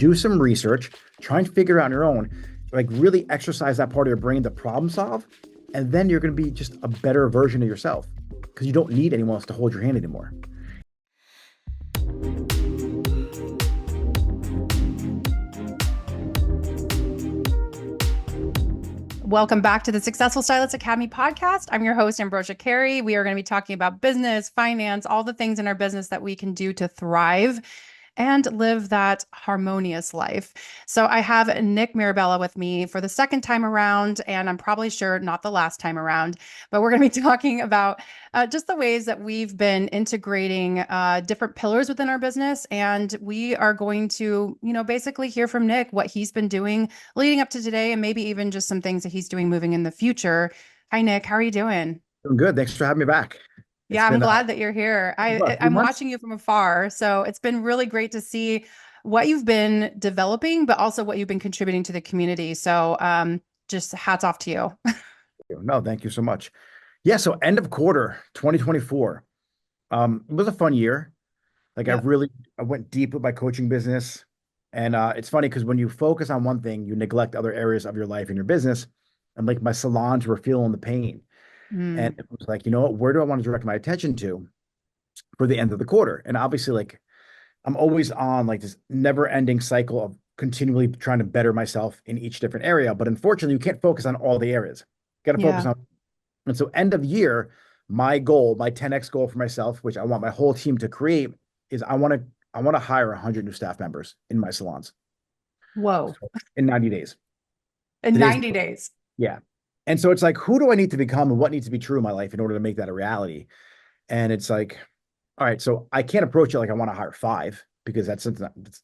do some research, try and figure it out on your own, like really exercise that part of your brain to problem solve. And then you're going to be just a better version of yourself because you don't need anyone else to hold your hand anymore. Welcome back to the Successful Stylist Academy podcast. I'm your host, Ambrosia Carey. We are going to be talking about business, finance, all the things in our business that we can do to thrive and live that harmonious life. So I have Nick Mirabella with me for the second time around, and I'm probably sure not the last time around, but we're going to be talking about just the ways that we've been integrating different pillars within our business. And we are going to, basically hear from Nick what he's been doing leading up to today, and maybe even just some things that he's doing moving in the future. Hi, Nick. How are you doing? Doing good. Thanks for having me back. Yeah, I'm glad that you're here. About a few I'm months. watching you from afar, so it's been really great to see what you've been developing, but also what you've been contributing to the community. So, just hats off to you. No, thank you so much. Yeah, so end of quarter 2024. It was a fun year. Like Yep. I went deep with my coaching business. And it's funny because when you focus on one thing, you neglect other areas of your life and your business. And like my salons were feeling the pain. And Mm, it was like, you know what, where do I want to direct my attention to for the end of the quarter? And obviously, like I'm always on like this never ending cycle of continually trying to better myself in each different area. But unfortunately, you can't focus on all the areas. Got to focus yeah. on. And so end of year, my goal, my 10x goal for myself, which I want my whole team to create, is I want to hire 100 new staff members in my salons Whoa. in 90 days. In Today's 90 days. Yeah. And so it's like, who do I need to become and what needs to be true in my life in order to make that a reality? And it's like, all right, so I can't approach it like I want to hire five because it's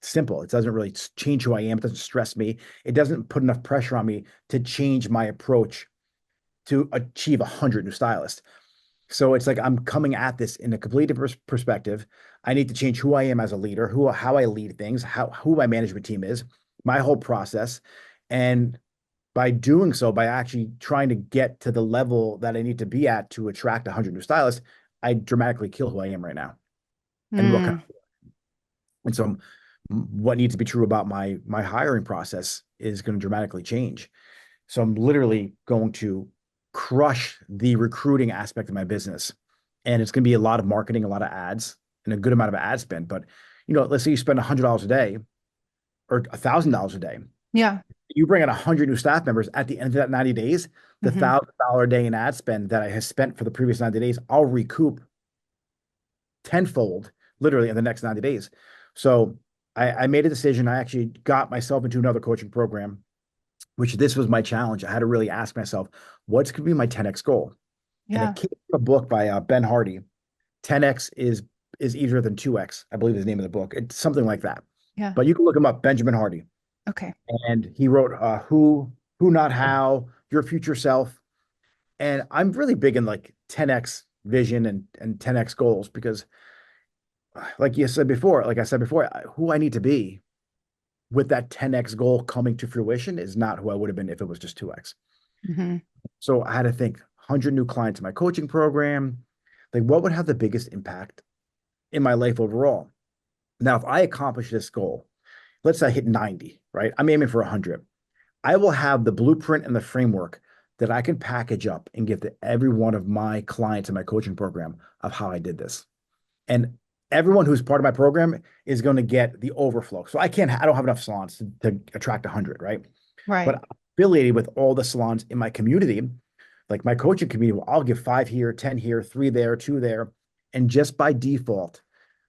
simple. It doesn't really change who I am. It doesn't stress me. It doesn't put enough pressure on me to change my approach to achieve 100 new stylists. So it's like I'm coming at this in a completely different perspective. I need to change who I am as a leader, how I lead things, who my management team is, my whole process. And by doing so, by actually trying to get to the level that I need to be at to attract 100 new stylists, I dramatically kill who I am right now. And what kind Mm, and so what needs to be true about my hiring process is going to dramatically change. So I'm literally going to crush the recruiting aspect of my business. And it's going to be a lot of marketing, a lot of ads, and a good amount of ad spend. But let's say you spend $100 a day or $1,000 a day. yeah. You bring in 100 new staff members at the end of that 90 days, the Hmm. $1,000 a day in ad spend that I have spent for the previous 90 days, I'll recoup tenfold literally in the next 90 days. So I made a decision. I actually got myself into another coaching program, which this was my challenge. I had to really ask myself, what's going to be my 10x goal? And Yeah. it came from a book by Ben Hardy. 10x is easier than 2x, I believe is the name of the book. It's something like that. Yeah. But you can look him up, Benjamin Hardy. Okay. And he wrote Who Not How, Your Future Self. And I'm really big in like 10x vision and 10x goals because like I said before, who I need to be with that 10x goal coming to fruition is not who I would have been if it was just 2x. Hmm. So I had to think 100 new clients in my coaching program, like what would have the biggest impact in my life overall? Now, if I accomplish this goal, let's say I hit 90, right? I'm aiming for 100. I will have the blueprint and the framework that I can package up and give to every one of my clients in my coaching program of how I did this. And everyone who's part of my program is going to get the overflow. So I don't have enough salons to attract 100, right? But Right. I'm affiliated with all the salons in my community, like my coaching community, I'll give 5 here, 10 here, 3 there, 2 there. And just by default,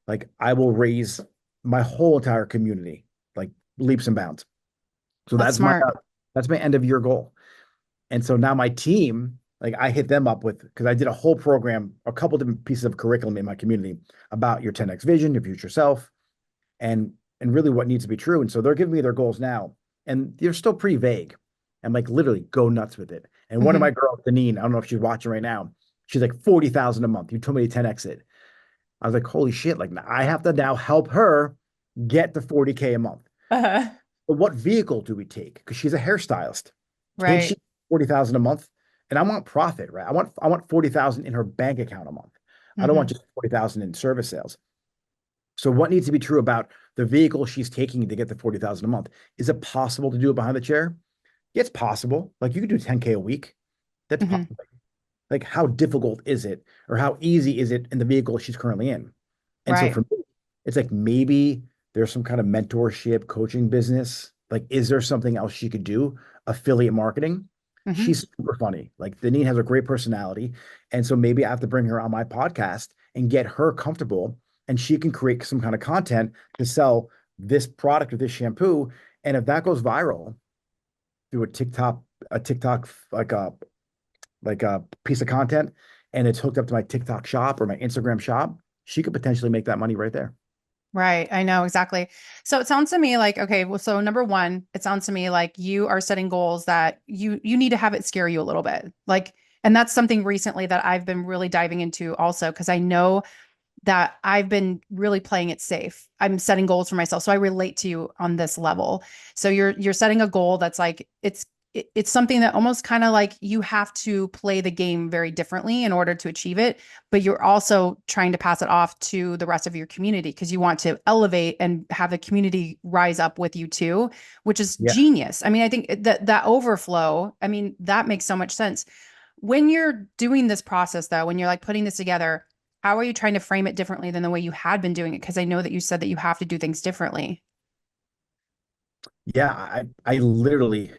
like I will raise my whole entire community, like leaps and bounds. So That's smart. that's my end of year goal. And so now my team, like I hit them up with because I did a whole program, a couple different pieces of curriculum in my community about your 10x vision, your future self, and really what needs to be true. And so they're giving me their goals now, and they're still pretty vague. I'm like literally go nuts with it. And one of Hmm. my girls, Deneen, I don't know if she's watching right now. She's like 40,000 a month. You told me to 10x it. I was like, holy shit! Like I have to now help her get to 40K a month. Uh, But what vehicle do we take? Because she's a hairstylist. Can't she right. 40,000 a month? And I want profit, right? I want 40,000 in her bank account a month. I don't want Hmm. just 40,000 in service sales. So what needs to be true about the vehicle she's taking to get the 40,000 a month. Is it possible to do it behind the chair? Yeah, it's possible. Like you could do 10K a week. That's Hmm. possible. Like how difficult is it or how easy is it in the vehicle she's currently in? And so Right. for me, it's like maybe there's some kind of mentorship coaching business. Like, is there something else she could do? Affiliate marketing. Hmm. She's super funny. Like Denise has a great personality. And so maybe I have to bring her on my podcast and get her comfortable and she can create some kind of content to sell this product or this shampoo. And if that goes viral through a TikTok like a piece of content and it's hooked up to my TikTok shop or my Instagram shop, she could potentially make that money right there. Right. I know exactly. So it sounds to me like, okay, well, so number one, it sounds to me like you are setting goals that you need to have it scare you a little bit. Like, and that's something recently that I've been really diving into also, because I know that I've been really playing it safe. I'm setting goals for myself. So I relate to you on this level. So you're setting a goal that's like it's something that almost kind of like you have to play the game very differently in order to achieve it, but you're also trying to pass it off to the rest of your community because you want to elevate and have the community rise up with you too, which is Yeah. genius. I mean, I think that overflow, I mean, that makes so much sense. When you're doing this process though, when you're like putting this together, how are you trying to frame it differently than the way you had been doing it? Because I know that you said that you have to do things differently. Yeah. I literally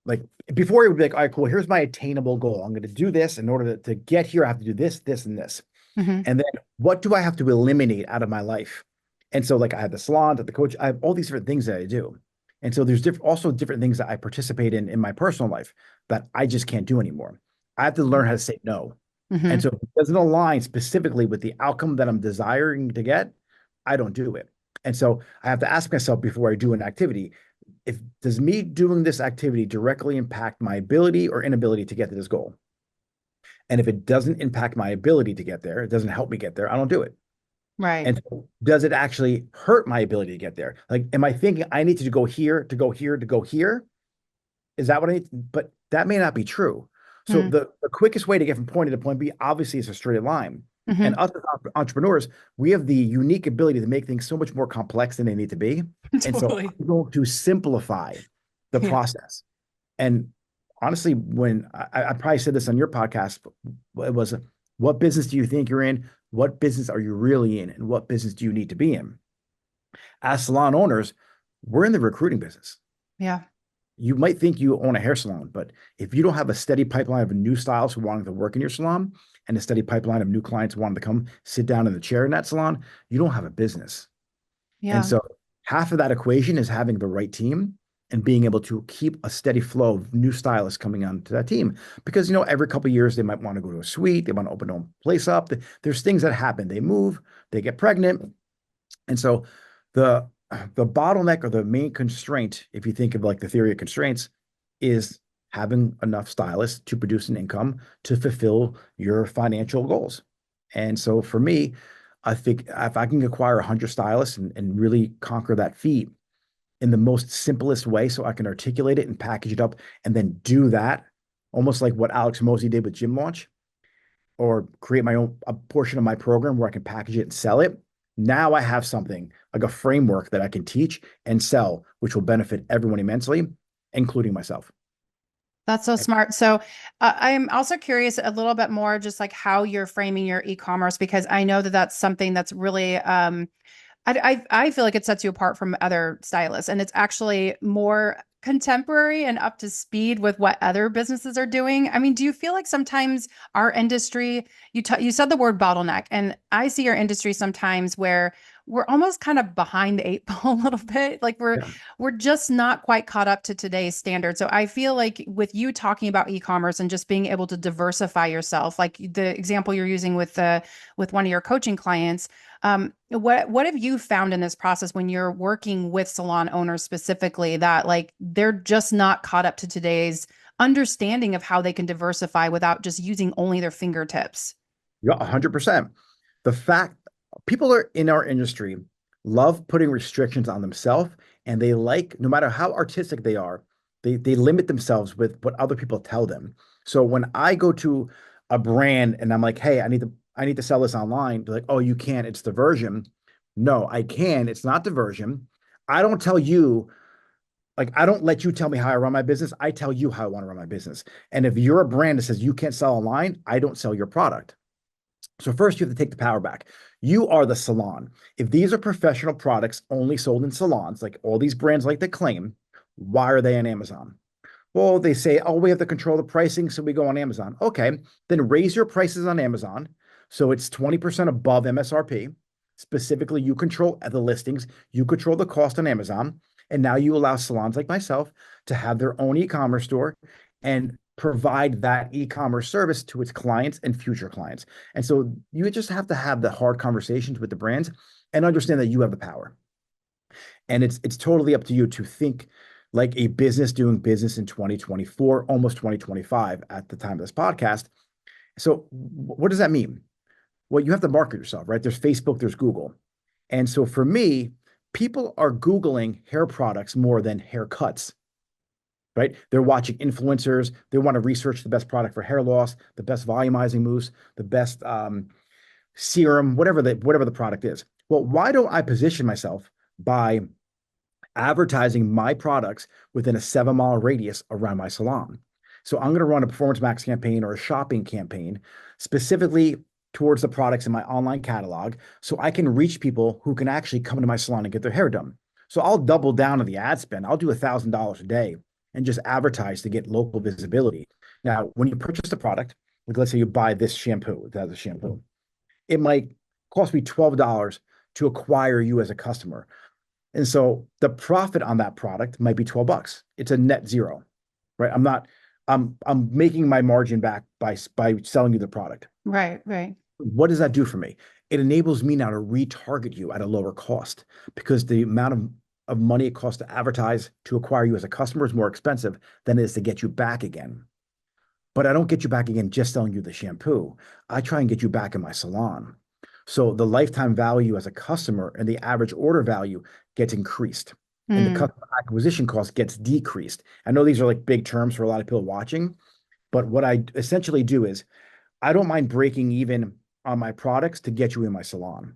like before it would be like, all right, cool, here's my attainable goal. I'm going to do this in order to get here. I have to do this, this, and this. Hmm. And then what do I have to eliminate out of my life? And so like I have the salon, the coach, I have all these different things that I do. And so there's also different things that I participate in my personal life that I just can't do anymore. I have to learn how to say no. And Hmm. so if it doesn't align specifically with the outcome that I'm desiring to get, I don't do it. And so I have to ask myself before I do an activity, if does me doing this activity directly impact my ability or inability to get to this goal? And if it doesn't impact my ability to get there, it doesn't help me get there, I don't do it. Right. And so does it actually hurt my ability to get there? Like, am I thinking I need to go here, to go here, to go here? Is that what I need? But that may not be true. So the quickest way to get from point A to point B, obviously, is a straight line. Mm-hmm. And us as entrepreneurs, we have the unique ability to make things so much more complex than they need to be. And so Totally. I'm going to simplify the Yeah. process. And honestly, when I probably said this on your podcast, it was what business do you think you're in? What business are you really in? And what business do you need to be in? As salon owners, we're in the recruiting business. Yeah. You might think you own a hair salon, but if you don't have a steady pipeline of new stylists who wanting to work in your salon and a steady pipeline of new clients wanting to come sit down in the chair in that salon, you don't have a business. And Yeah. so half of that equation is having the right team and being able to keep a steady flow of new stylists coming onto that team. Because, every couple of years, they might want to go to a suite, they want to open a place up. There's things that happen. They move, they get pregnant. And so the the bottleneck or the main constraint, if you think of like the theory of constraints, is having enough stylists to produce an income to fulfill your financial goals. And so for me, I think if I can acquire 100 stylists and really conquer that feat in the most simplest way so I can articulate it and package it up and then do that, almost like what Alex Mosey did with Gym Launch, or create my own a portion of my program where I can package it and sell it. Now I have something like a framework that I can teach and sell, which will benefit everyone immensely, including myself. That's so smart. So, I'm also curious a little bit more just like how you're framing your e-commerce because I know that that's something that's really I feel like it sets you apart from other stylists, and it's actually more contemporary and up to speed with what other businesses are doing. I mean, do you feel like sometimes our industry, you said the word bottleneck, and I see our industry sometimes where we're almost kind of behind the eight ball a little bit, like Yeah. we're just not quite caught up to today's standard. So I feel like with you talking about e-commerce and just being able to diversify yourself, like the example you're using with one of your coaching clients, what have you found in this process when you're working with salon owners specifically that like they're just not caught up to today's understanding of how they can diversify without just using only their fingertips? Yeah, 100%. The fact people are in our industry love putting restrictions on themselves and they like, no matter how artistic they are, they limit themselves with what other people tell them. So when I go to a brand and I'm like, hey, I need to sell this online, they're like, oh, you can't, it's the version. No, I can. It's not diversion. I don't tell you, like, I don't let you tell me how I run my business. I tell you how I want to run my business. And if you're a brand that says you can't sell online, I don't sell your product. So first, you have to take the power back. You are the salon. If these are professional products only sold in salons, like all these brands like to claim, why are they on Amazon? Well, they say, oh, we have to control the pricing, so we go on Amazon. Okay, then raise your prices on Amazon. So it's 20% above MSRP. Specifically, you control the listings, you control the cost on Amazon. And now you allow salons like myself to have their own e-commerce store and provide that e-commerce service to its clients and future clients. And so you just have to have the hard conversations with the brands and understand that you have the power. And it's totally up to you to think like a business doing business in 2024, almost 2025 at the time of this podcast. So what does that mean? Well, you have to market yourself, right? There's Facebook, there's Google. And so for me, people are Googling hair products more than haircuts, right? They're watching influencers. They want to research the best product for hair loss, the best volumizing mousse, the best serum, whatever the product is. Well, why don't I position myself by advertising my products within a 7 mile radius around my salon? So I'm going to run a Performance Max campaign or a shopping campaign specifically towards the products in my online catalog so I can reach people who can actually come to my salon and get their hair done. So I'll double down on the ad spend. I'll do $1,000 a day and just advertise to get local visibility. Now, when you purchase the product, like let's say you buy this shampoo, that's a shampoo, it might cost me $12 to acquire you as a customer. And so the profit on that product might be $12. It's a net zero, right? I'm making my margin back by selling you the product. Right, right. What does that do for me? It enables me now to retarget you at a lower cost because the amount of money it costs to advertise to acquire you as a customer is more expensive than it is to get you back again. But I don't get you back again just selling you the shampoo. I try and get you back in my salon. So the lifetime value as a customer and the average order value gets increased and the Mm, customer acquisition cost gets decreased. I know these are like big terms for a lot of people watching, but what I essentially do is I don't mind breaking even on my products to get you in my salon.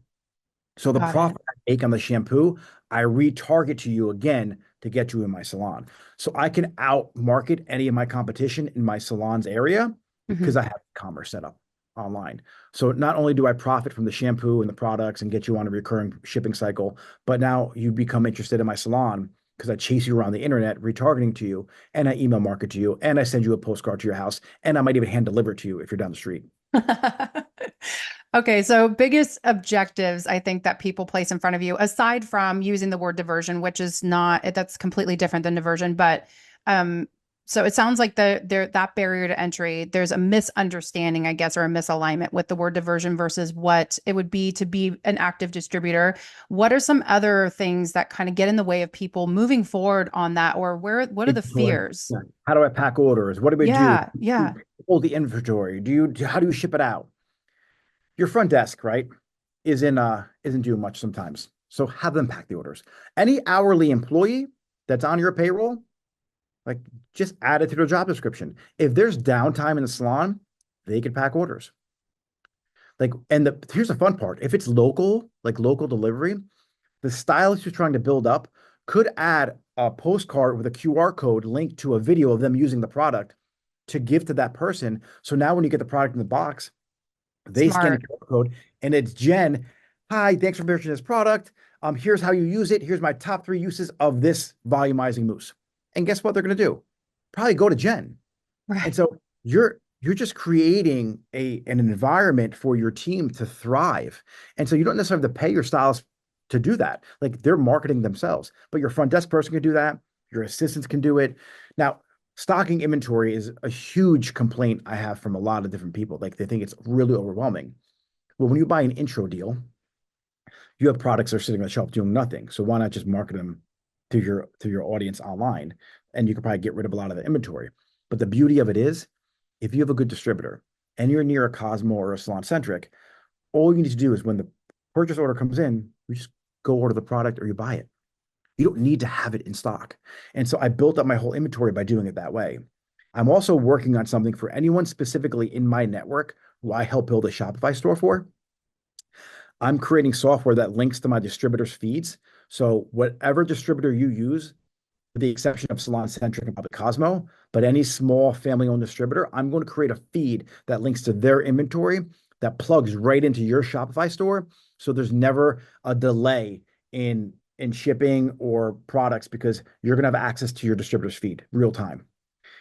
So the got it. profit I make on the shampoo, I retarget to you again to get you in my salon. So I can out market any of my competition in my salon's area because Mhm. I have commerce set up online. So not only do I profit from the shampoo and the products and get you on a recurring shipping cycle, but now you become interested in my salon because I chase you around the internet, retargeting to you, and I email market to you, and I send you a postcard to your house, and I might even hand deliver it to you if you're down the street. Okay, so biggest objectives I think that people place in front of you, aside from using the word diversion, which is not that's completely different than diversion, but um, so it sounds like that barrier to entry, there's a misunderstanding, I guess, or a misalignment with the word diversion versus what it would be to be an active distributor. What are some other things that kind of get in the way of people moving forward on that, or what are the Inventory. fears? Yeah. How do I pack orders? What do we do? Yeah, yeah, Hold the inventory. How do you ship it out? Your front desk, right, isn't doing much sometimes. So have them pack the orders. Any hourly employee that's on your payroll, like just add it to their job description. If there's downtime in the salon, they can pack orders. Like, and here's the fun part. If it's local, like local delivery, the stylist who's trying to build up could add a postcard with a QR code linked to a video of them using the product to give to that person. So now when you get the product in the box, they scan the smart. QR code and it's Jen. Hi, thanks for purchasing this product. Here's how you use it. Here's my top 3 uses of this volumizing mousse. And guess what they're going to do? Probably go to Jen. And Right. so you're just creating an environment for your team to thrive. And so you don't necessarily have to pay your stylist to do that. Like they're marketing themselves, but your front desk person can do that. Your assistants can do it. Now, stocking inventory is a huge complaint I have from a lot of different people. Like they think it's really overwhelming. Well, when you buy an intro deal, you have products that are sitting on the shelf doing nothing. So why not just market them to your audience online? And you could probably get rid of a lot of the inventory. But the beauty of it is, if you have a good distributor and you're near a Cosmo or a Salon Centric, all you need to do is when the purchase order comes in, you just go order the product or you buy it. You don't need to have it in stock. And so I built up my whole inventory by doing it that way. I'm also working on something for anyone specifically in my network who I help build a Shopify store for. I'm creating software that links to my distributor's feeds. So whatever distributor you use, with the exception of Salon Centric and Public Cosmo, but any small family-owned distributor, I'm going to create a feed that links to their inventory that plugs right into your Shopify store. So there's never a delay in shipping or products because you're going to have access to your distributor's feed real time.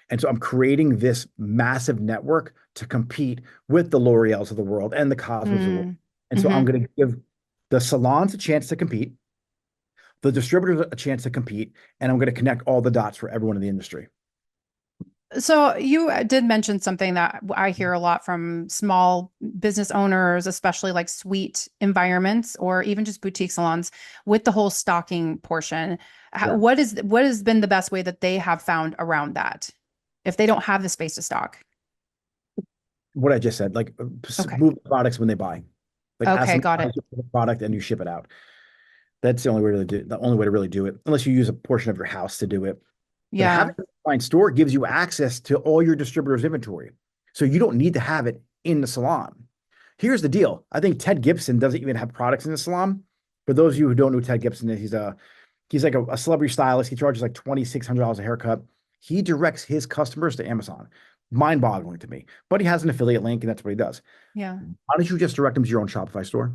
And so I'm creating this massive network to compete with the L'Oreals of the world and the Cosmos of the world. Mm. And so I'm Hmm. going to give the salons a chance to compete, the distributors a chance to compete, and I'm going to connect all the dots for everyone in the industry. So you did mention something that I hear a lot from small business owners, especially like suite environments or even just boutique salons with the whole stocking portion. Yeah. What has been the best way that they have found around that if they don't have the space to stock? What I just said, like Okay. move the products when they buy. Like ask Okay, them got how it. to ship the product and you ship it out. That's the only way to really do it, unless you use a portion of your house to do it. But having Yeah. an online store gives you access to all your distributors' inventory. So you don't need to have it in the salon. Here's the deal. I think Ted Gibson doesn't even have products in the salon. For those of you who don't know who Ted Gibson is, he's like a celebrity stylist. He charges like $2,600 a haircut. He directs his customers to Amazon. Mind-boggling to me. But he has an affiliate link, and that's what he does. Yeah. Why don't you just direct them to your own Shopify store?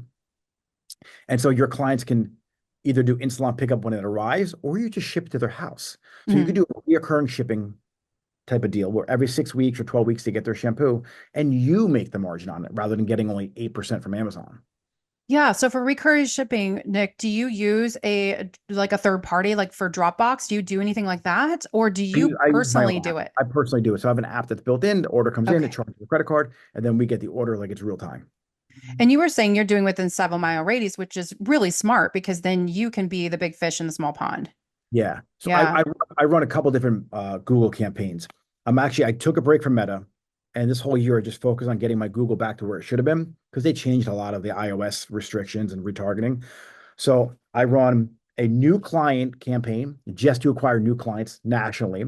And so your clients can either do in-salon pickup when it arrives, or you just ship to their house. So you could Mhm. do a recurring shipping type of deal where every 6 weeks or 12 weeks they get their shampoo and you make the margin on it rather than getting only 8% from Amazon. Yeah. So for recurring shipping, Nick, do you use a like a third party, like for Dropbox? Do you do anything like that? Or do you I use my own personally app. do it? I personally do it. So I have an app that's built in, the order comes in, it Okay. charges the credit card, and then we get the order like it's real time. And you were saying you're doing within 7 mile radius, which is really smart because then you can be the big fish in the small pond. Yeah. So Yeah. I run a couple different Google campaigns. I took a break from Meta, and this whole year I just focused on getting my Google back to where it should have been because they changed a lot of the iOS restrictions and retargeting. So I run a new client campaign just to acquire new clients nationally.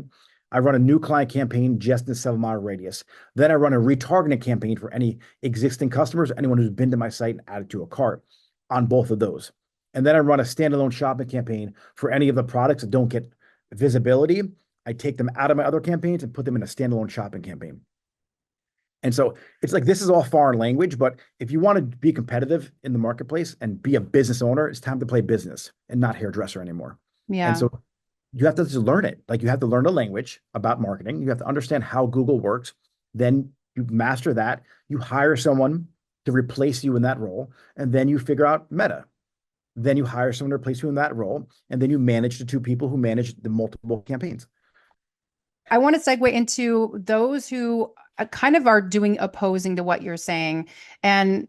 I run a new client campaign just in the 7 mile radius. Then I run a retargeting campaign for any existing customers, anyone who's been to my site and added to a cart on both of those. And then I run a standalone shopping campaign for any of the products that don't get visibility. I take them out of my other campaigns and put them in a standalone shopping campaign. And so it's like this is all foreign language, but if you want to be competitive in the marketplace and be a business owner, it's time to play business and not hairdresser anymore. And Yeah. so you have to just learn it. Like you have to learn the language about marketing. You have to understand how Google works. Then you master that. You hire someone to replace you in that role, and then you figure out Meta. Then you hire someone to replace you in that role, and then you manage the two people who manage the multiple campaigns. I want to segue into those who kind of are doing opposing to what you're saying. And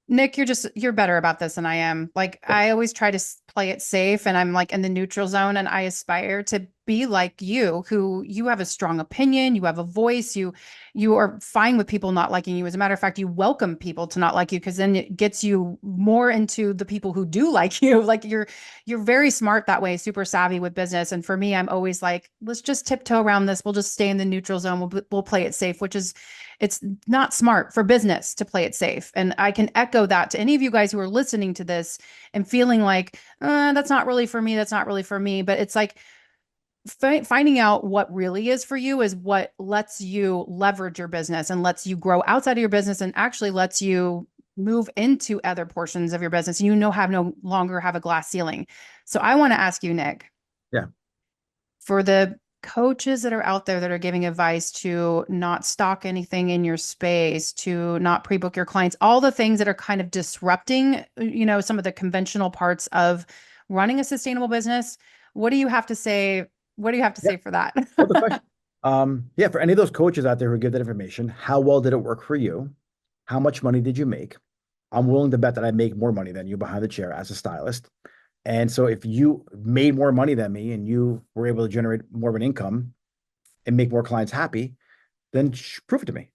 Nick, you're better about this than I am. Like I always try to play it safe and I'm like in the neutral zone and I aspire to be like you who you have a strong opinion, you have a voice, you are fine with people not liking you. As a matter of fact, you welcome people to not like you because then it gets you more into the people who do like you. Like you're very smart that way, super savvy with business. And for me, I'm always like, let's just tiptoe around this. We'll just stay in the neutral zone. We'll play it safe, which is it's not smart for business to play it safe. And I can echo that to any of you guys who are listening to this and feeling like, that's not really for me. That's not really for me. But it's like finding out what really is for you is what lets you leverage your business and lets you grow outside of your business and actually lets you move into other portions of your business. You know, have no longer have a glass ceiling. So I want to ask you, Nick, Yeah. for the coaches that are out there that are giving advice to not stock anything in your space, to not pre-book your clients, all the things that are kind of disrupting, some of the conventional parts of running a sustainable business. What do you have to say? What do you have to Yeah. say for that? Well, the question, yeah, for any of those coaches out there who give that information, how well did it work for you? How much money did you make? I'm willing to bet that I make more money than you behind the chair as a stylist. And so if you made more money than me and you were able to generate more of an income and make more clients happy, then prove it to me.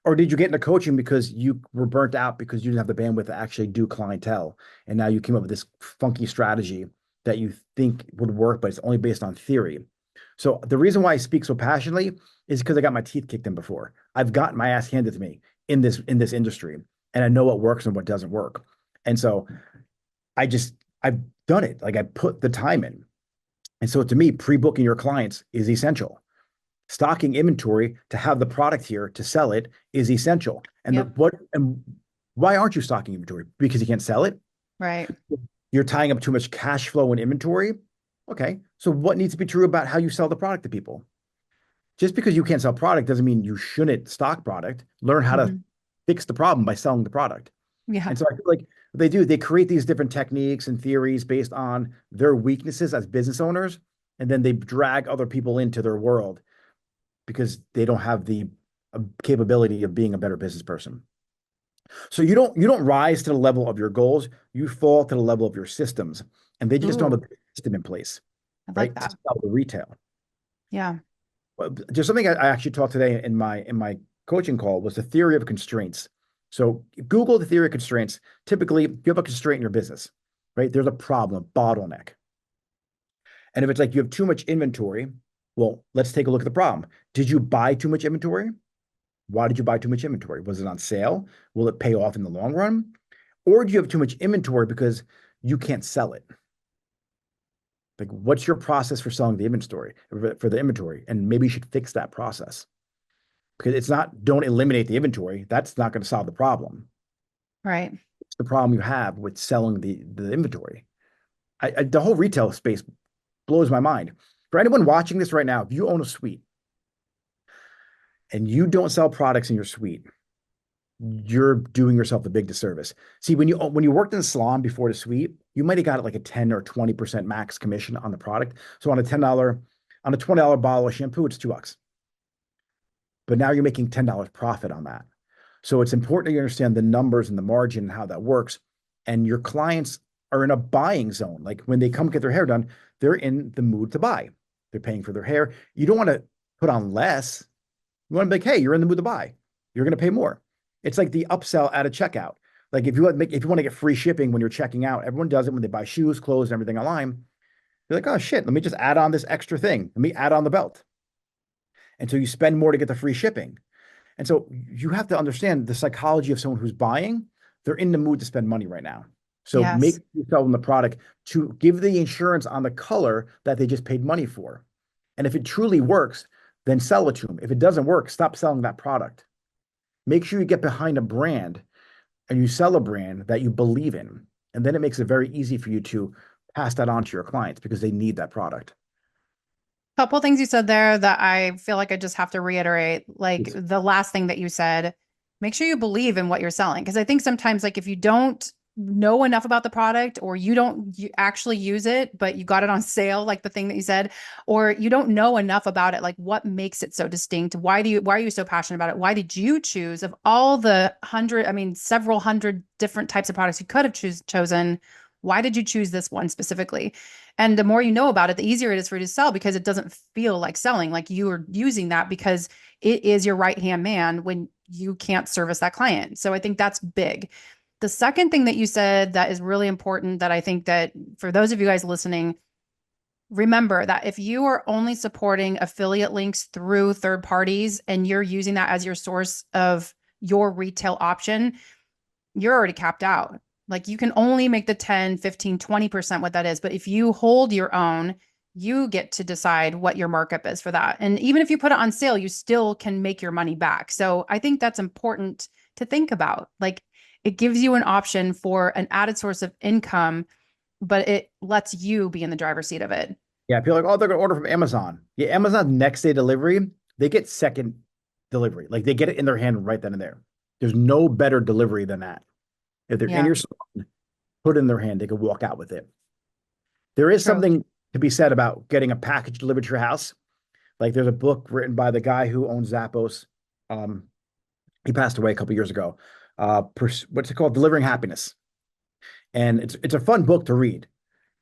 Or did you get into coaching because you were burnt out because you didn't have the bandwidth to actually do clientele? And now you came up with this funky strategy that you think would work, but it's only based on theory. So the reason why I speak so passionately is because I got my teeth kicked in before. I've gotten my ass handed to me in this industry. and I know what works and what doesn't work. And so I just, I've done it. Like I put the time in. And so to me, pre-booking your clients is essential. Stocking inventory to have the product here to sell it is essential. And Yep. why aren't you stocking inventory? Because you can't sell it. Right. You're tying up too much cash flow in inventory. Okay. So what needs to be true about how you sell the product to people? Just because you can't sell product doesn't mean you shouldn't stock product. Learn how to Hmm. fix the problem by selling the product. Yeah. And so I feel like they create these different techniques and theories based on their weaknesses as business owners, and then they drag other people into their world because they don't have the capability of being a better business person. So you don't rise to the level of your goals, you fall to the level of your systems, and they just don't have Ooh, a system in place, I like right? To that. sell the retail. Yeah. Well, just something I actually taught today in my coaching call was the theory of constraints. So Google the theory of constraints. Typically, you have a constraint in your business, right? There's a problem, bottleneck. And if it's like you have too much inventory, well, let's take a look at the problem. Did you buy too much inventory? Why did you buy too much inventory? Was it on sale? Will it pay off in the long run? Or do you have too much inventory because you can't sell it? Like, what's your process for selling the inventory for the inventory? And maybe you should fix that process because it's not don't eliminate the inventory. That's not going to solve the problem. Right. It's the problem you have with selling the inventory. The whole retail space blows my mind. For anyone watching this right now, if you own a suite and you don't sell products in your suite, you're doing yourself a big disservice. See, when you worked in the salon before the suite, you might have got like a 10 or 20% max commission on the product. So on a $20 bottle of shampoo, it's $2. But now you're making $10 profit on that. So it's important that you understand the numbers and the margin and how that works. And your clients are in a buying zone. Like when they come get their hair done, they're in the mood to buy. They're paying for their hair. You don't want to put on less. You want to be like, hey, you're in the mood to buy. You're going to pay more. It's like the upsell at a checkout. Like if you want to get free shipping when you're checking out, everyone does it when they buy shoes, clothes, and everything online. You're like, oh shit, let me just add on this extra thing. Let me add on the belt. And so you spend more to get the free shipping. And so you have to understand the psychology of someone who's buying. They're in the mood to spend money right now. So make Yes. you sell them the product to give the insurance on the color that they just paid money for. And if it truly works, then sell it to them. If it doesn't work, stop selling that product. Make sure you get behind a brand and you sell a brand that you believe in. And then it makes it very easy for you to pass that on to your clients because they need that product. Couple things you said there that I feel like I just have to reiterate. Like It's, the last thing that you said, make sure you believe in what you're selling. Because I think sometimes, like, if you don't know enough about the product or you actually use it, but you got it on sale, like the thing that you said, or you don't know enough about it, like what makes it so distinct? Why are you so passionate about it? Why did you choose of all the hundred, I mean, several hundred different types of products you could have chosen? Why did you choose this one specifically? And the more you know about it, the easier it is for you to sell because it doesn't feel like selling. Like you are using that because it is your right hand man when you can't service that client. So I think that's big. The second thing that you said that is really important that I think that for those of you guys listening, remember that if you are only supporting affiliate links through third parties and you're using that as your source of your retail option, you're already capped out. Like you can only make the 10, 15, 20% what that is. But if you hold your own, you get to decide what your markup is for that. And even if you put it on sale, you still can make your money back. So I think that's important to think about. Like it gives you an option for an added source of income, but it lets you be in the driver's seat of it. yeah, people are like, oh, they're going to order from Amazon. Yeah, Amazon next day delivery, they get second delivery. Like they get it in their hand right then and there. There's no better delivery than that. If they're in Yeah, your salon, put it in their hand, they can walk out with it. There is true. something to be said about getting a package delivered to your house. Like there's a book written by the guy who owns Zappos. Um, he passed away a couple years ago. What's it called? Delivering Happiness. And it's a fun book to read.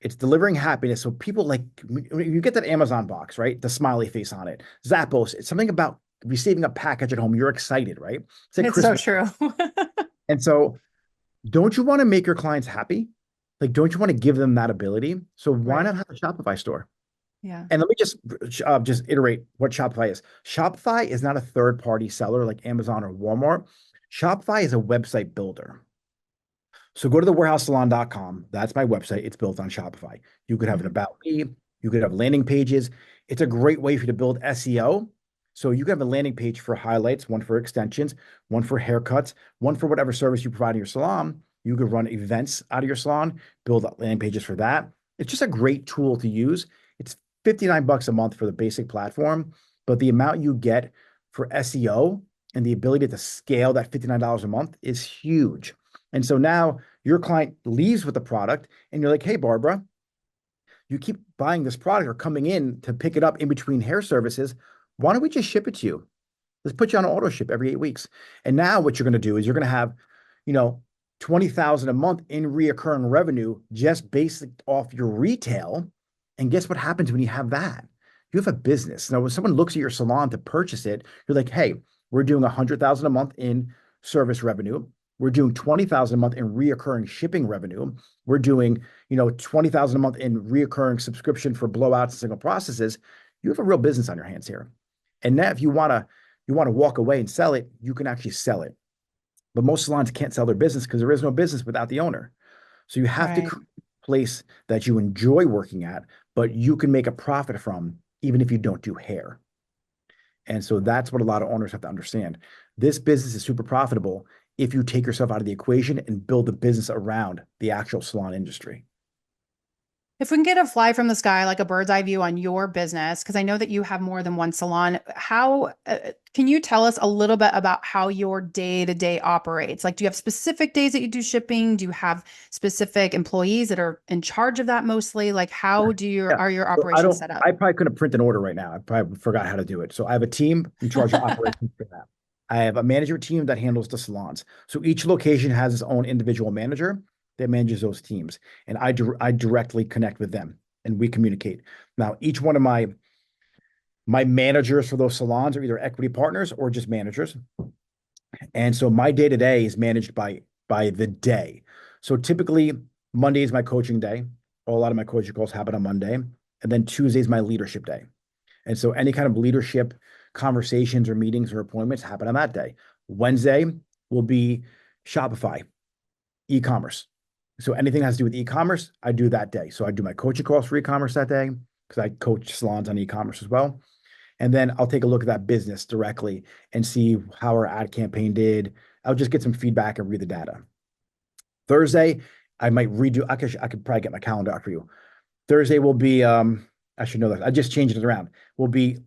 It's delivering happiness. So people like when you get that Amazon box, right? The smiley face on it. Zappos, it's something about receiving a package at home. You're excited, right? It's like It's so Christmas. true. And so don't you want to make your clients happy? Like, don't you want to give them that ability? So why Right. not have a Shopify store? Yeah. And let me just iterate what Shopify is. Shopify is not a third party seller like Amazon or Walmart. Shopify is a website builder. So go to the warehousesalon.com. That's my website. It's built on Shopify. You could have an Mhm. about me. You could have landing pages. It's a great way for you to build SEO. So you could have a landing page for highlights, one for extensions, one for haircuts, one for whatever service you provide in your salon. You could run events out of your salon, build landing pages for that. It's just a great tool to use. It's 59 bucks a month for the basic platform, but the amount you get for SEO and the ability to scale that $59 a month is huge. And so now your client leaves with the product and you're like, hey, Barbara, you keep buying this product or coming in to pick it up in between hair services. Why don't we just ship it to you? Let's put you on auto ship every 8 weeks. And now what you're going to do is you're going to have, you know, 20,000 a month in reoccurring revenue just based off your retail. And guess what happens when you have that? You have a business. Now, when someone looks at your salon to purchase it, you're like, hey, we're doing 100,000 a month in service revenue. We're doing 20,000 a month in reoccurring shipping revenue. We're doing, 20,000 a month in reoccurring subscription for blowouts and single processes. You have a real business on your hands here. And now if you want to walk away and sell it, you can actually sell it. But most salons can't sell their business because there is no business without the owner. So you have to Right. create a place that you enjoy working at, but you can make a profit from, even if you don't do hair. And so that's what a lot of owners have to understand. This business is super profitable if you take yourself out of the equation and build the business around the actual salon industry. If we can get a fly from the sky, like a bird's eye view on your business, because I know that you have more than one salon, how can you tell us a little bit about how your day to day operates? Like, do you have specific days that you do shipping? Do you have specific employees that are in charge of that mostly? Like, how do your Yeah. are your So operations set up? I probably couldn't print an order right now. I probably forgot how to do it. So I have a team in charge of operations for that. I have a management team that handles the salons. So each location has its own individual manager that manages those teams. And I directly connect with them and we communicate. Now, each one of my managers for those salons are either equity partners or just managers. And so my day to day is managed by the day. So typically Monday is my coaching day. A lot of my coaching calls happen on Monday, and then Tuesday is my leadership day. And so any kind of leadership conversations or meetings or appointments happen on that day. Wednesday will be Shopify, e-commerce. So anything that has to do with e-commerce, I do that day. So I do my coaching calls for e-commerce that day because I coach salons on e-commerce as well. And then I'll take a look at that business directly and see how our ad campaign did. I'll just get some feedback and read the data. Thursday, I might redo. I could probably get my calendar out for you. Thursday will be I should know that. I just changed it around. Will be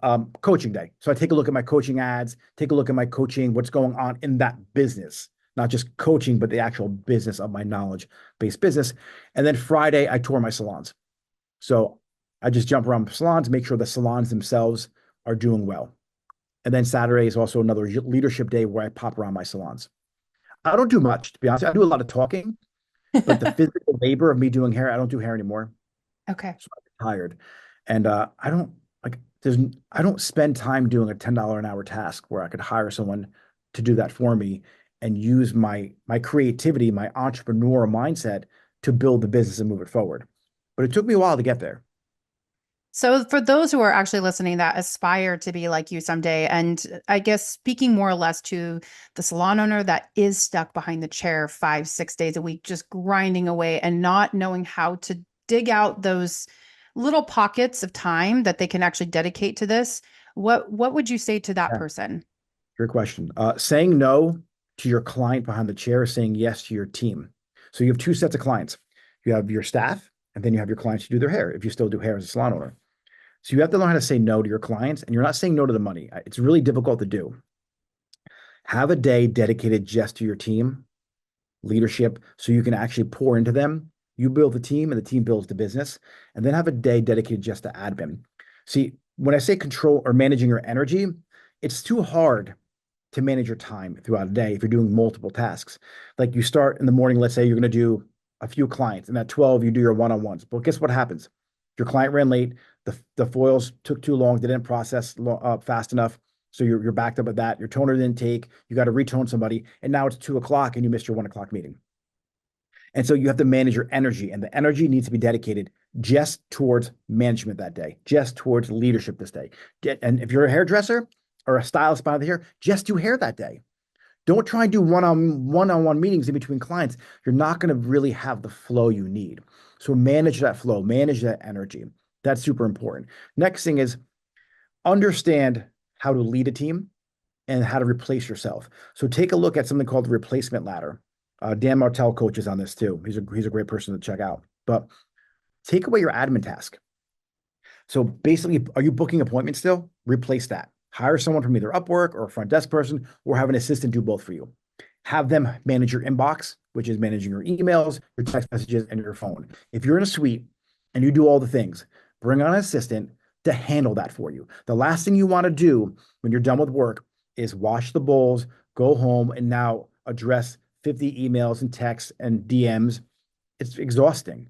coaching day. So I take a look at my coaching ads, take a look at my coaching, what's going on in that business, not just coaching, but the actual business of my knowledge-based business. And then Friday, I tour my salons. So I just jump around salons, make sure the salons themselves are doing well. And then Saturday is also another leadership day where I pop around my salons. I don't do much, to be honest. I do a lot of talking, but the physical labor of me doing hair, I don't do hair anymore. Okay. So I'm tired. And I don't like I don't spend time doing a $10 an hour task where I could hire someone to do that for me and use my creativity, my entrepreneur mindset to build the business and move it forward. But it took me a while to get there. So, for those who are actually listening that aspire to be like you someday, and I guess speaking more or less to the salon owner that is stuck behind the chair 5, 6 days a week, just grinding away and not knowing how to dig out those little pockets of time that they can actually dedicate to this, what would you say to that Yeah, person? great question. Saying no to your client behind the chair is saying yes to your team. So you have two sets of clients. You have your staff, and then you have your clients who do their hair, if you still do hair as a salon owner. So you have to learn how to say no to your clients, and you're not saying no to the money. It's really difficult to do. Have a day dedicated just to your team, leadership, so you can actually pour into them. You build the team, and the team builds the business, and then have a day dedicated just to admin. See, when I say control or managing your energy, it's too hard to manage your time throughout a day if you're doing multiple tasks. Like you start in the morning, let's say you're going to do a few clients, and at 12, you do your one-on-ones. But guess what happens? Your client ran late, the foils took too long, they didn't process fast enough. So you're backed up at that. Your toner didn't take, you got to retone somebody, and now it's 2 o'clock and you missed your 1 o'clock meeting. And so you have to manage your energy, and the energy needs to be dedicated just towards management that day, just towards leadership this day. And if you're a hairdresser or a stylist behind the hair, just do hair that day. Don't try and do one-on-one meetings in between clients. You're not going to really have the flow you need. So manage that flow, manage that energy. That's super important. Next thing is understand how to lead a team and how to replace yourself. So take a look at something called the replacement ladder. Dan Martell coaches on this too. He's a great person to check out. But take away your admin task. So basically, are you booking appointments still? Replace that. Hire someone from either Upwork or a front desk person, or have an assistant do both for you. Have them manage your inbox, which is managing your emails, your text messages, and your phone. If you're in a suite and you do all the things, bring on an assistant to handle that for you. The last thing you want to do when you're done with work is wash the bowls, go home, and now address 50 emails and texts and DMs. It's exhausting.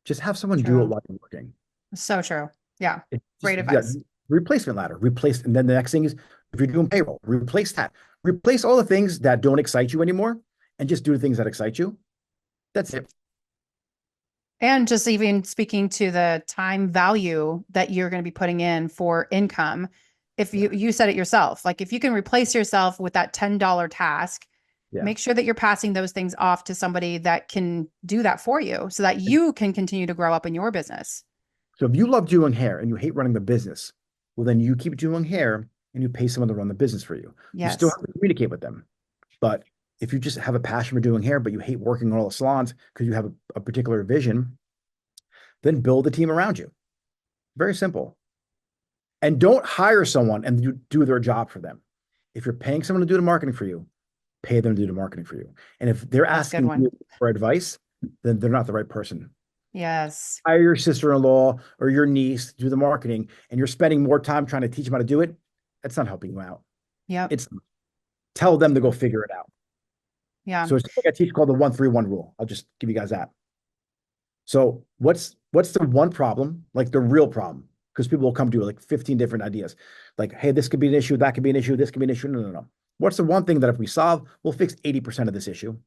Just have someone do it True. while you're working. So true. Yeah. It's just Great yeah, advice. replacement ladder, replace, and then the next thing is if you're doing payroll, replace that. Replace all the things that don't excite you anymore and just do the things that excite you. That's it. And just even speaking to the time value that you're going to be putting in for income, if Yeah. you said it yourself, like if you can replace yourself with that $10 task, Yeah. make sure that you're passing those things off to somebody that can do that for you so that And you can continue to grow up in your business. so if you love doing hair and you hate running the business, well, then you keep doing hair and you pay someone to run the business for you. You still Yes. have to communicate with them. But if you just have a passion for doing hair, but you hate working on all the salons because you have a particular vision, then build a team around you. Very simple. And don't hire someone and you do their job for them. If you're paying someone to do the marketing for you, pay them to do the marketing for you. And if they're That's a good asking one. you for advice, then they're not the right person. Yes. Hire your sister-in-law or your niece to do the marketing, and you're spending more time trying to teach them how to do it. That's not helping you out. Yep. It's tell them to go figure it out. Yeah. So it's like I teach called the 1-3-1 rule. I'll just give you guys that. So what's the one problem, like the real problem? Because people will come to you with like 15 different ideas. Like, hey, this could be an issue, that could be an issue, this could be an issue. No, no, no. What's the one thing that if we solve, we'll fix 80% of this issue?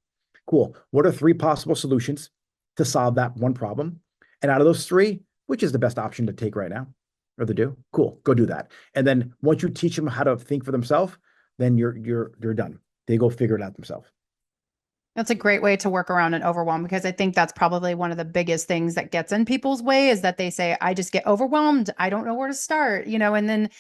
Cool. What are three possible solutions to solve that one problem? And out of those three, which is the best option to take right now or to do? Cool. Go do that. And then once you teach them how to think for themselves, then you're done. They go figure it out themselves. That's a great way to work around an overwhelm because I think that's probably one of the biggest things that gets in people's way is that they say, I just get overwhelmed. I don't know where to start, and then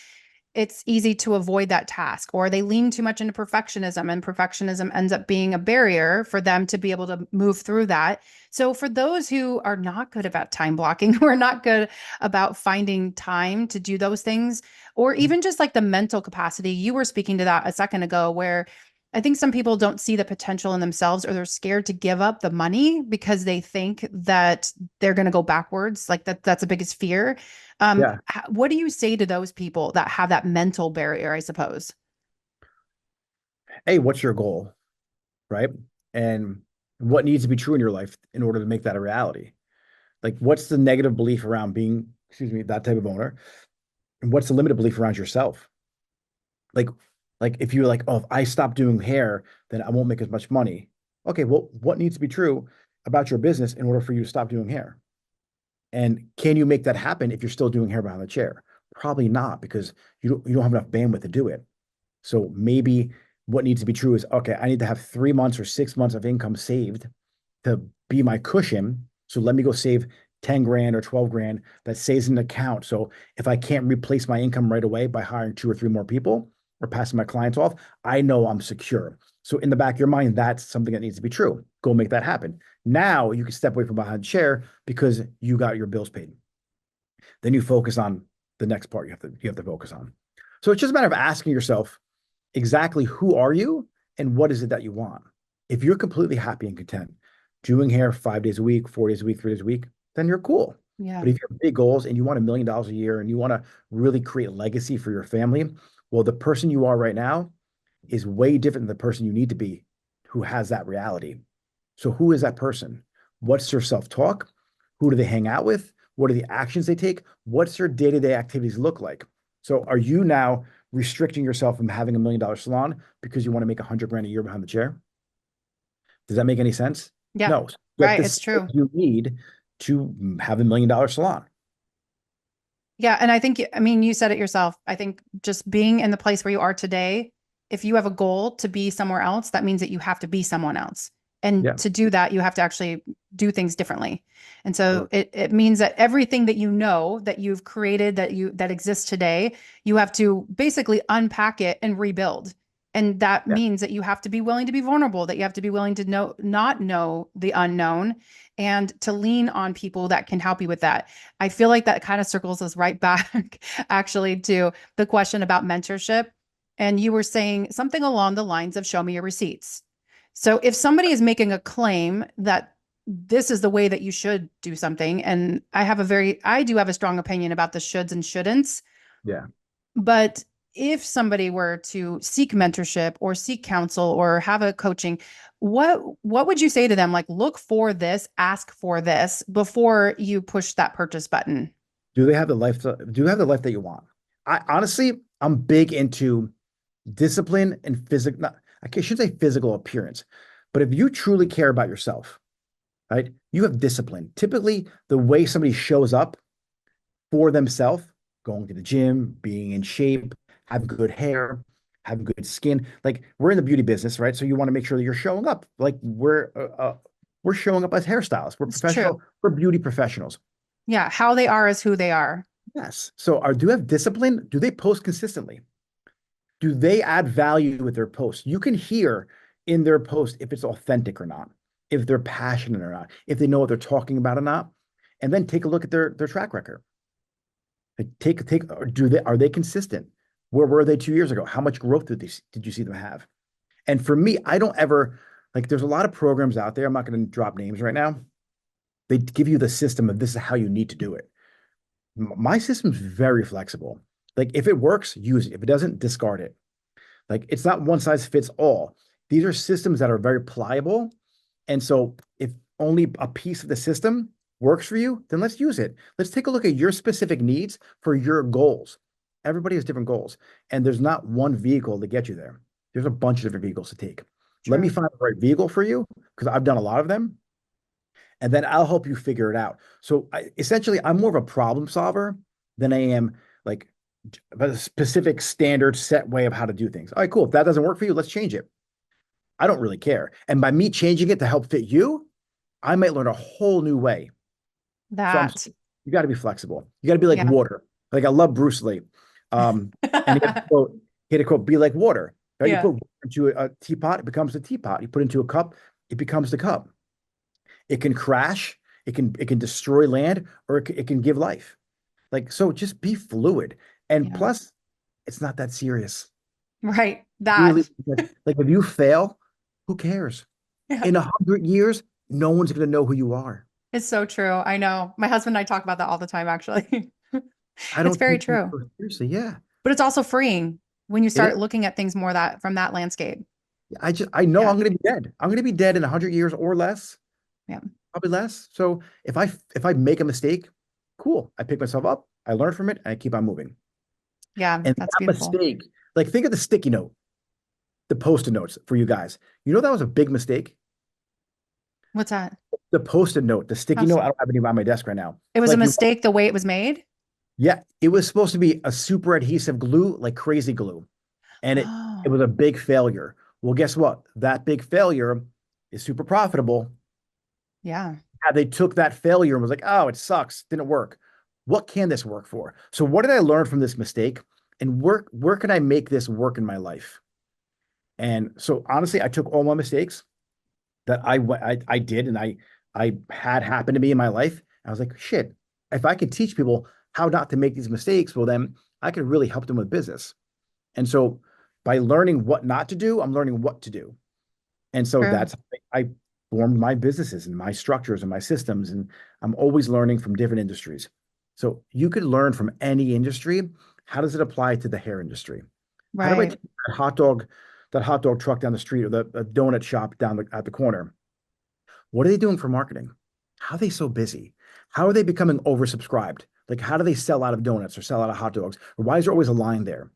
it's easy to avoid that task, or they lean too much into perfectionism, and perfectionism ends up being a barrier for them to be able to move through that. So, for those who are not good about time blocking, who are not good about finding time to do those things, or even just like the mental capacity, you were speaking to that a second ago, where I think some people don't see the potential in themselves or they're scared to give up the money because they think that they're going to go backwards. Like that's the biggest fear. Yeah. What do you say to those people that have that mental barrier, I suppose? Hey, what's your goal? Right? And what needs to be true in your life in order to make that a reality? Like, what's the negative belief around being, excuse me, that type of owner? And what's the limited belief around yourself? Like, like if you're like, oh, if I stop doing hair, then I won't make as much money. Okay, well, what needs to be true about your business in order for you to stop doing hair? And can you make that happen if you're still doing hair behind the chair? Probably not because you don't have enough bandwidth to do it. So maybe what needs to be true is, okay, I need to have 3 months or 6 months of income saved to be my cushion. So let me go save 10 grand or 12 grand that stays in an account. So if I can't replace my income right away by hiring two or three more people or passing my clients off, I know I'm secure. So in the back of your mind, that's something that needs to be true. Go make that happen. Now you can step away from behind the chair because you got your bills paid. Then you focus on the next part you have to focus on. So it's just a matter of asking yourself, exactly who are you and what is it that you want? If you're completely happy and content doing hair 5 days a week, 4 days a week, 3 days a week, then you're cool. Yeah. But if you have big goals and you want $1 million a year and you want to really create legacy for your family, well, the person you are right now is way different than the person you need to be who has that reality. So who is that person? What's their self-talk? Who do they hang out with? What are the actions they take? What's their day-to-day activities look like? So are you now restricting yourself from having $1 million salon because you want to make 100 grand a year behind the chair? Does that make any sense? Yeah. No. Get Right. the It's skills true. you need to have $1 million salon. Yeah. And I think, I mean, you said it yourself. I think just being in the place where you are today if you have a goal to be somewhere else, that means that you have to be someone else. And Yeah. to do that, you have to actually do things differently. And so Totally. it means that everything that you know that you've created that exists today, you have to basically unpack it and rebuild. And that Yeah. means that you have to be willing to be vulnerable, that you have to be willing to know not know the unknown and to lean on people that can help you with that. I feel like that kind of circles us right back actually to the question about mentorship. And you were saying something along the lines of show me your receipts. So if somebody is making a claim that this is the way that you should do something, and I do have a strong opinion about the shoulds and shouldn'ts, Yeah. but if somebody were to seek mentorship or seek counsel or have a coaching, what would you say to them? Like, look for this, ask for this before you push that purchase button. Do they have the life? Do you have the life that you want? I honestly, I'm big into discipline and physical. I shouldn't say physical appearance, but if you truly care about yourself, right, you have discipline. Typically, the way somebody shows up for themselves, going to the gym, being in shape, having good hair, having good skin. Like we're in the beauty business, right? So you want to make sure that you're showing up. Like we're showing up as hairstylists. We're It's true. professional. We're beauty professionals. Yeah, how they are is who they are. Yes. So do you have discipline? Do they post consistently? Do they add value with their posts? You can hear in their post if it's authentic or not, if they're passionate or not, if they know what they're talking about or not. And then take a look at their track record. Like do they are they consistent? Where were they 2 years ago? How much growth did you see them have? And for me, I don't ever like there's a lot of programs out there. I'm not going to drop names right now. They give you the system of this is how you need to do it. My system's very flexible. Like if it works, use it. If it doesn't, discard it. Like it's not one size fits all. These are systems that are very pliable. And so if only a piece of the system works for you, then let's use it. Let's take a look at your specific needs for your goals. Everybody has different goals, and there's not one vehicle to get you there. There's a bunch of different vehicles to take. Let me True. find the right vehicle for you because I've done a lot of them, and then I'll help you figure it out. So essentially, I'm more of a problem solver than I am like a specific standard set way of how to do things. All right, cool. If that doesn't work for you, let's change it. I don't really care. And by me changing it to help fit you, I might learn a whole new way. So That, you got to be flexible. You got to be like yeah. water. Like I love Bruce Lee. And he had a quote, be like water. Right? You Yeah. put water into a teapot, it becomes a teapot. You put it into a cup, it becomes the cup. It can crash, it can destroy land, or it can give life. Like so, just be fluid. And Yeah. plus, it's not that serious. Right. Really, That. like if you fail, who cares? Yeah. In 100 years, no one's going to know who you are. It's so true. I know. My husband and I talk about that all the time, actually. I It's don't very take things true. so seriously. Yeah, But it's also freeing when you it is. start looking at things more that from that landscape. I know Yeah. I'm going to be dead. I'm going to be dead in 100 years or less, Yeah. probably less. So if I make a mistake, cool. I pick myself up, I learn from it, and I keep on moving. Yeah. And That's that beautiful. mistake, like think of the sticky note, the post-it notes for you guys. You know that was a big mistake. What's that? The post-it note, the sticky note. How's I don't have any on my desk right now. it was a Like you mistake the way it was made? Yeah, it was supposed to be a super adhesive glue, like crazy glue, and it Oh, was a big failure. Well, guess what? That big failure is super profitable. yeah. How they took that failure and was like, oh, it sucks, didn't work. What can this work for? So, what did I learn from this mistake? And where can I make this work in my life? And so, honestly, I took all my mistakes that I did and I had happen to me in my life. I was like, shit, if I could teach people how not to make these mistakes, well, then I could really help them with business. And so by learning what not to do, I'm learning what to do. And so True. that's how I formed my businesses and my structures and my systems. And I'm always learning from different industries. So you could learn from any industry. How does it apply to the hair industry? How do I Right. take that hot dog truck down the street or the donut shop at the corner? What are they doing for marketing? How are they so busy? How are they becoming oversubscribed? Like, how do they sell out of donuts or sell out of hot dogs? Or why is there always a line there?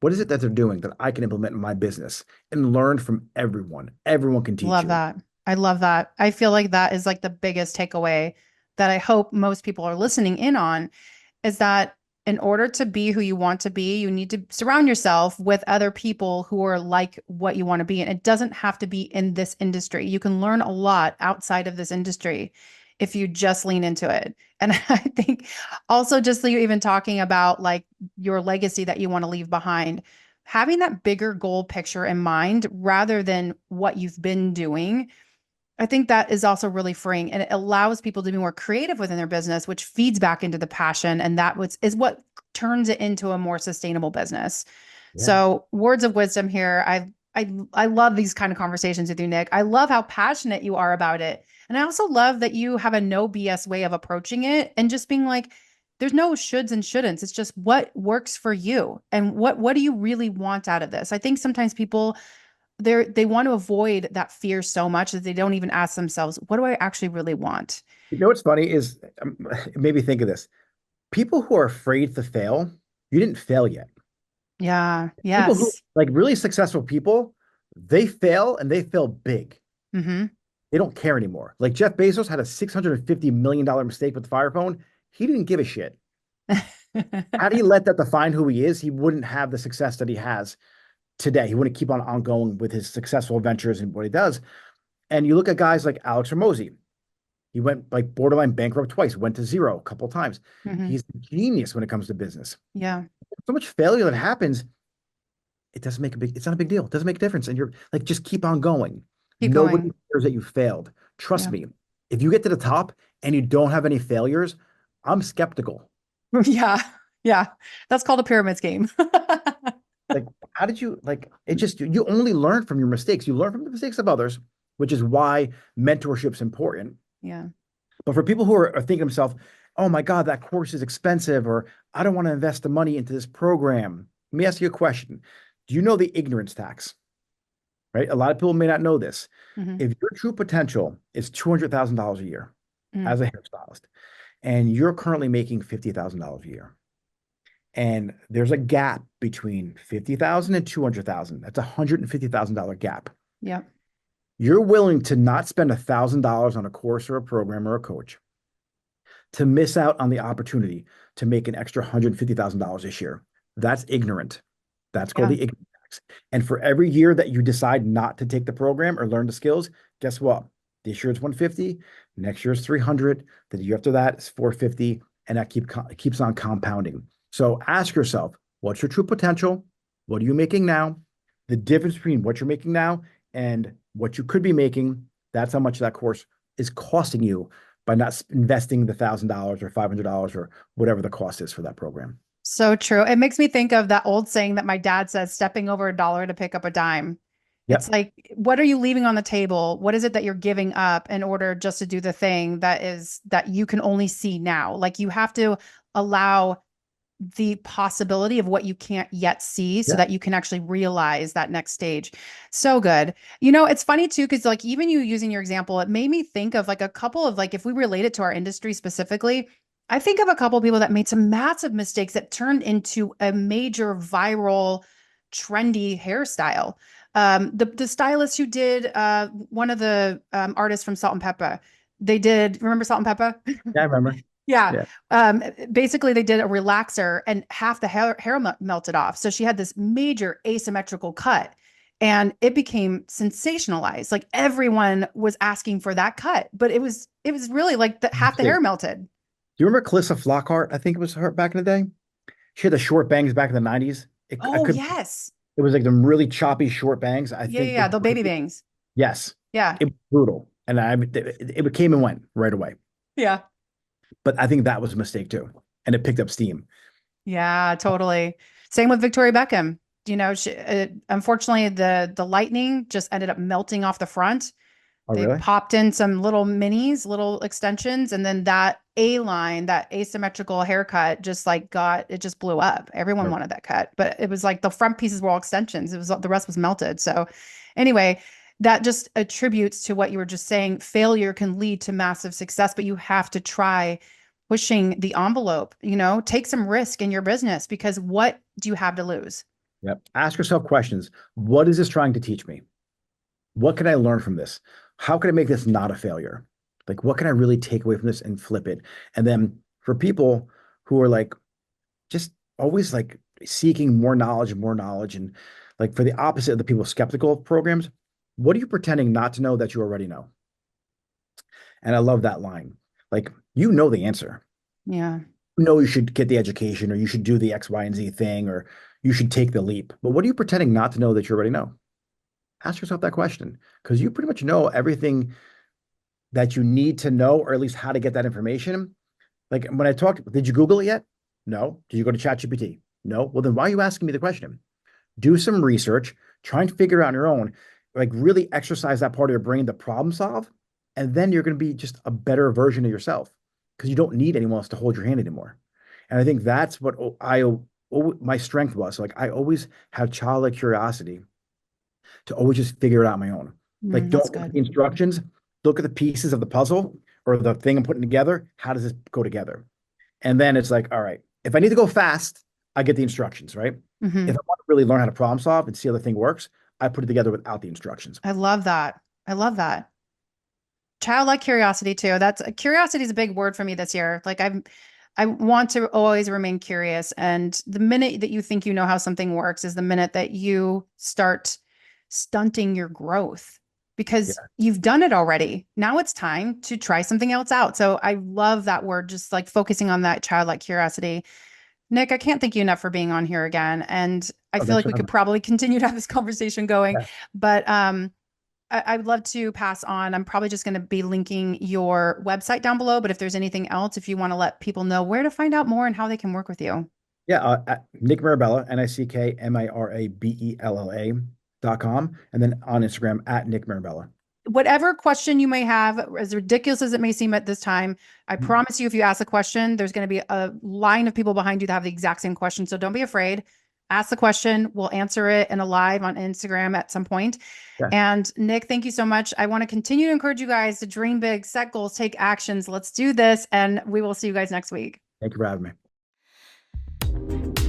What is it that they're doing that I can implement in my business and learn from everyone? Everyone can teach Love you. that. I love that. I feel like that is like the biggest takeaway that I hope most people are listening in on is that in order to be who you want to be, you need to surround yourself with other people who are like what you want to be. And it doesn't have to be in this industry. You can learn a lot outside of this industry if you just lean into it. And I think also just you even talking about like your legacy that you want to leave behind, having that bigger goal picture in mind rather than what you've been doing. I think that is also really freeing and it allows people to be more creative within their business, which feeds back into the passion. And is what turns it into a more sustainable business. Yeah. So words of wisdom here. I love these kind of conversations with you, Nick. I love how passionate you are about it. And I also love that you have a no BS way of approaching it and just being like, there's no shoulds and shouldn'ts. It's just what works for you and what do you really want out of this? I think sometimes people they want to avoid that fear so much that they don't even ask themselves, what do I actually really want? You know what's funny is it made me think of this. People who are afraid to fail, you didn't fail yet. Yeah. People who Yes. like really successful people, they fail and they fail big. Mm-hmm. They don't care anymore. Like Jeff Bezos had a $650 million mistake with the Fire Phone. He didn't give a shit. Had he let that define who he is, he wouldn't have the success that he has today. He wouldn't keep on ongoing with his successful ventures and what he does. And you look at guys like Alex Ramosi. He went like borderline bankrupt twice, went to zero a couple of times. Mm-hmm. He's a genius when it comes to business. Yeah. So much failure that happens, it doesn't make a big, it's not a big deal. It doesn't make a difference. And you're like, just keep on going. Keep Nobody going. cares that you failed. Trust Yeah. me. If you get to the top and you don't have any failures, I'm skeptical. Yeah. Yeah. That's called a pyramid scheme. Like, how did you like it? Just you only learn from your mistakes. You learn from the mistakes of others, which is why mentorship's important. Yeah. But for people who are thinking to themselves, oh my God, that course is expensive, or I don't want to invest the money into this program. Let me ask you a question. Do you know the ignorance tax? Right? A lot of people may not know this. Mm-hmm. If your true potential is $200,000 a year Mm. as a hairstylist, and you're currently making $50,000 a year, and there's a gap between 50,000 and 200,000. That's a $150,000 gap. Yep. You're willing to not spend $1,000 on a course or a program or a coach to miss out on the opportunity to make an extra $150,000 this year. That's ignorant. That's called Yeah. the ignorant tax. And for every year that you decide not to take the program or learn the skills, guess what? This year it's 150, next year is 300, the year after that is 450, and that keeps on compounding. So ask yourself, what's your true potential? What are you making now? The difference between what you're making now and what you could be making, that's how much that course is costing you by not investing the $1,000 or $500 or whatever the cost is for that program. So true. It makes me think of that old saying that my dad says, stepping over a dollar to pick up a dime. It's Yep. like, what are you leaving on the table? What is it that you're giving up in order just to do the thing that you can only see now? Like you have to allow the possibility of what you can't yet see so Yeah. that you can actually realize that next stage. So good. You know, it's funny too, because like even you using your example, it made me think of like a couple of like, if we relate it to our industry specifically, I think of a couple of people that made some massive mistakes that turned into a major viral, trendy hairstyle. The stylist who did one of the artists from Salt and Pepper, they did, remember Salt and Pepper? Yeah, I remember. Yeah. Yeah. Basically, they did a relaxer and half the hair melted off. So she had this major asymmetrical cut and it became sensationalized. Like everyone was asking for that cut, but it was really like half the See. hair Do melted. you remember Calissa Flockhart? I think it was her back in the day. She had the short bangs back in the 90s. Oh, yes. It was like them really choppy short bangs. I Yeah, yeah, think yeah. The baby bangs. yes, Yeah. it was brutal. And it came and went right away. Yeah. But I think that was a mistake too. And it picked up steam. Yeah, totally. Same with Victoria Beckham. You know, unfortunately, the lightning just ended up melting off the front. Oh, They really? popped in some little minis, little extensions, and then that A line, that asymmetrical haircut, just like it just blew up. Everyone Oh, wanted that cut, but it was like the front pieces were all extensions. It was the rest was melted. So, anyway, that just attributes to what you were just saying. Failure can lead to massive success, but you have to try pushing the envelope. You know, take some risk in your business because what do you have to lose? yep. Ask yourself questions. What is this trying to teach me? What can I learn from this? How can I make this not a failure? Like, what can I really take away from this and flip it? And then for people who are like, just always like seeking more knowledge and more knowledge. And like for the opposite of the people skeptical of programs, what are you pretending not to know that you already know? And I love that line. Like, you know the answer. Yeah. You know you should get the education or you should do the X, Y, and Z thing or you should take the leap. But what are you pretending not to know that you already know? Ask yourself that question because you pretty much know everything that you need to know, or at least how to get that information. Like when I talked, did you Google it yet? No. Did you go to ChatGPT? No. Well, then why are you asking me the question? Do some research, try and figure it out on your own, like really exercise that part of your brain to problem solve. And then you're going to be just a better version of yourself because you don't need anyone else to hold your hand anymore. And I think that's what my strength was. Like I always have childlike curiosity to always just figure it out on my own. Like, That's don't look at the good. instructions, look at the pieces of the puzzle or the thing I'm putting together. How does this go together? And then it's like, all right, if I need to go fast, I get the instructions, right? If I Hmm. want to really learn how to problem solve and see how the thing works, I put it together without the instructions. I love that. I love that. Childlike curiosity too. That's curiosity is a big word for me this year. I want to always remain curious. And the minute that you think you know how something works is the minute that you start stunting your growth Yeah. because you've done it already. Now it's time to try something else out. So I love that word, just like focusing on that childlike curiosity. Nick, I can't thank you enough for being on here again. And I Oh, feel thanks like for we having could me. probably continue to have this conversation going, Yeah. but I would love to pass on. I'm probably just going to be linking your website down below, but if there's anything else, if you want to let people know where to find out more and how they can work with you. Yeah. At Nick Mirabella, NickMirabella.com. And then on Instagram at Nick Mirabella. Whatever question you may have, as ridiculous as it may seem at this time, I promise you, if you ask a question, there's going to be a line of people behind you that have the exact same question. So don't be afraid. Ask the question. We'll answer it in a live on Instagram at some point. Yeah. And Nick, thank you so much. I want to continue to encourage you guys to dream big, set goals, take actions. Let's do this. And we will see you guys next week. Thank you for having me.